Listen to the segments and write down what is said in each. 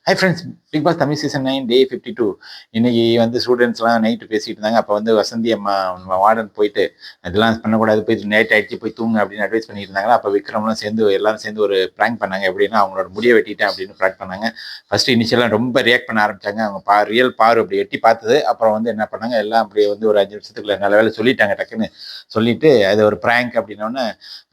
High friends, big boss Tamil season 9 day 52. இன்னைக்கு வந்து ஸ்டூடெண்ட்ஸ்லாம் night பேசிட்டு இருந்தாங்க. அப்போ வந்து வசந்தி அம்மா வார்டன் போயிட்டு அதெல்லாம் பண்ணக்கூடாது, போய் நைட் ஆயிடுச்சு போய் தூங்க அப்படின்னு அட்வைஸ் பண்ணிட்டு இருந்தாங்களா. அப்போ விக்ரம்லாம் சேர்ந்து எல்லாரும் சேர்ந்து ஒரு ப்ராங்க் பண்ணாங்க. எப்படின்னா அவங்களோட முடியை வெட்டிட்டேன் அப்படின்னு ப்ராங்க் பண்ணாங்க. ஃபர்ஸ்ட் இனிஷியலாக ரொம்ப ரியாக்ட் பண்ண ஆரம்பிச்சாங்க. அவங்க ரியல் பாரு அப்படி எட்டி பார்த்தது. அப்புறம் வந்து என்ன பண்ணாங்க, எல்லாம் அப்படியே வந்து ஒரு 5 நிமிஷத்துக்குள்ள நல்ல வேலை சொல்லிட்டாங்க. டக்குன்னு சொல்லிட்டு அது ஒரு ப்ராங்க் அப்படின்னோடனே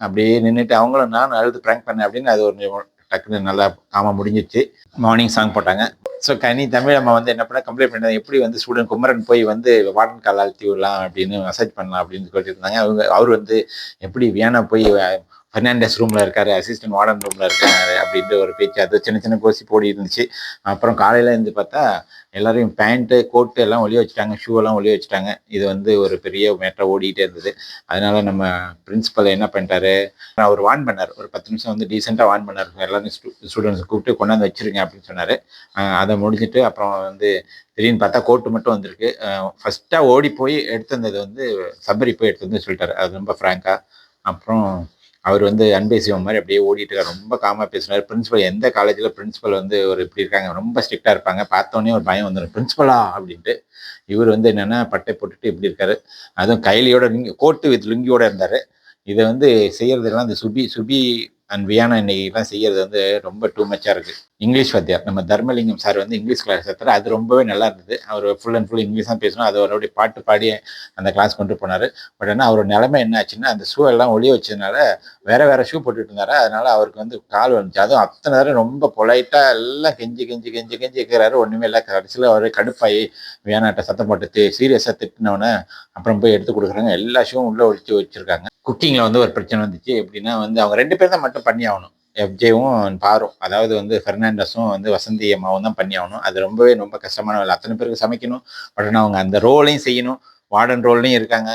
அப்படியே நின்றுட்டு அவங்களும் நான் அழுது ப்ராங்க் பண்ணேன் அப்படின்னு அது ஒரு டக்குன்னு நல்லா காமா முடிஞ்சிச்சு. மார்னிங் சாங் போட்டாங்க. ஸோ கனி தமிழ் அம்மா வந்து என்ன பண்ண கம்ப்ளைண்ட் பண்ணாங்க, எப்படி வந்து ஸ்டூடெண்ட் குமரன் போய் வந்து வார்டன் கால் அழுத்தி விடலாம் அப்படின்னு மெசேஜ் பண்ணலாம் அப்படின்னு சொல்லிட்டு இருந்தாங்க. அவர் வந்து எப்படி வியானா போய் ஃபெர்னாண்டஸ் ரூமில் இருக்காரு, அசிஸ்டன்ட் வார்டன் ரூமில் இருக்காரு அப்படின்ட்டு ஒரு பேச்சு. அது சின்ன சின்ன கோசி போடி இருந்துச்சு. அப்புறம் காலையில் இருந்து பார்த்தா எல்லாரையும் பேண்ட்டு கோட்டு எல்லாம் ஒளிய வச்சுட்டாங்க, ஷூ எல்லாம் ஒளிய வச்சுட்டாங்க. இது வந்து ஒரு பெரிய மேட்டராக ஓடிக்கிட்டே இருந்தது. அதனால நம்ம பிரின்சிபல் என்ன பண்ணிட்டாரு, அவர் வார்ன் பண்ணார். ஒரு 10 நிமிஷம் வந்து டீசெண்டாக வார்ன் பண்ணார். எல்லாரும் ஸ்டூடெண்ட்ஸ் கூப்பிட்டு கொண்டாந்து வச்சிருங்க அப்படின்னு சொன்னார். அதை முடிஞ்சிட்டு அப்புறம் வந்து திடீர்னு பார்த்தா கோட்டு மட்டும் வந்திருக்கு. ஃபர்ஸ்ட்டாக ஓடி போய் எடுத்து வந்தது வந்து சபரி போய் எடுத்து வந்து சொல்லிட்டாரு. அது ரொம்ப ஃப்ராங்காக. அப்புறம் அவர் வந்து அன்பே சிவம் மாதிரி அப்படியே ஓடிட்டு இருக்காரு. ரொம்ப காமாக பேசினார். பிரின்சிபல் எந்த காலேஜில் பிரின்சிபல் வந்து ஒரு இப்படி இருக்காங்க, ரொம்ப ஸ்ட்ரிக்டாக இருப்பாங்க, பார்த்தோன்னே ஒரு பயம் வந்துடும், பிரின்சிபலா அப்படின்ட்டு. இவர் வந்து என்னென்னா பட்டை போட்டுட்டு இப்படி இருக்காரு. அதுவும் கைலியோட லுங்கி, கோட்டு வித் லுங்கியோட இருந்தார். இதை வந்து செய்யறதுலாம் இந்த சுபி சுபி அண்ட் வியானா இன்னைக்கெல்லாம் செய்யறது வந்து ரொம்ப டூ மச்சாக இருக்குது. இங்கிலீஷ் வாத்தியார் நம்ம தர்மலிங்கம் சார் வந்து இங்கிலீஷ் கிளாஸ் எடுத்தார். அது ரொம்பவே நல்லா இருந்தது. அவர் ஃபுல் அண்ட் ஃபுல் இங்கிலீஷ் தான் பேசணும். அது அவருடைய பாட்டு பாடி அந்த கிளாஸ் கொண்டு போனார். பட் ஆனால் அவரோட நிலைமை என்ன ஆச்சுன்னா, அந்த ஷூ எல்லாம் ஒளிய வச்சதுனால வேற ஷூ போட்டுட்டு இருந்தாரு. அதனால அவருக்கு வந்து கால் வந்துச்சு. அதுவும் அத்தனை நேரம் ரொம்ப பொலைட்டாக எல்லாம் கெஞ்சி கெஞ்சி கெஞ்சி கெஞ்சி இருக்கிறாரு. ஒன்றுமே இல்லை. கடைசியில் அவர் கடுப்பாயி வியானாட்ட சத்தம் போட்டு சீரியஸாக திட்டினவொன்னே அப்புறம் போய் எடுத்து கொடுக்குறாங்க. எல்லா ஷூவும் உள்ளே ஒழிச்சு வச்சிருக்காங்க. குக்கிங்கில் வந்து ஒரு பிரச்சனை வந்துச்சு. எப்படின்னா வந்து அவங்க 2 பேர் தான் மட்டும் பண்ணி ஆகணும், எஃப்ஜேவும் பாரும். அதாவது வந்து ஃபெர்னாண்டஸும் வந்து வசந்தி அம்மாவும் தான் பண்ணி ஆகணும். அது ரொம்ப கஷ்டமான வேலை. அத்தனை பேருக்கு சமைக்கணும். பட் ஆனால் அவங்க அந்த ரோலையும் செய்யணும், வார்டன் ரோல்லையும் இருக்காங்க.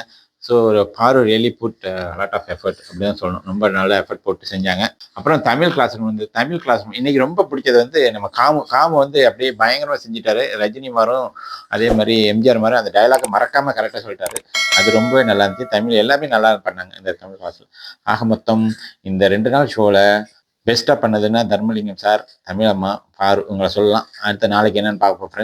So Paaru really put lot of effort அப்படி தான் சொல்லணும். ரொம்ப நல்ல எஃபர்ட் போட்டு செஞ்சாங்க. அப்புறம் தமிழ் கிளாஸ் இன்னைக்கு ரொம்ப பிடிச்சது வந்து நம்ம காமு வந்து அப்படியே பயங்கரமாக செஞ்சுட்டாரு. ரஜினி மாரும் அதே மாதிரி எம்ஜிஆர் மாரும் அந்த டயலாக் மறக்காமல் கரெக்டாக சொல்லிட்டாரு. அது ரொம்பவே நல்லா இருந்துச்சு. தமிழ் எல்லாமே நல்லா பண்ணாங்க இந்த தமிழ் கிளாஸில். ஆக மொத்தம் இந்த 2 நாள் ஷோவில் பெஸ்ட்டாக பண்ணதுன்னா தர்மலிங்கம் சார், தமிழ் அம்மா, பாரு, உங்களை சொல்லலாம். அடுத்த நாளைக்கு என்னென்னு பார்க்க போகிறேன்.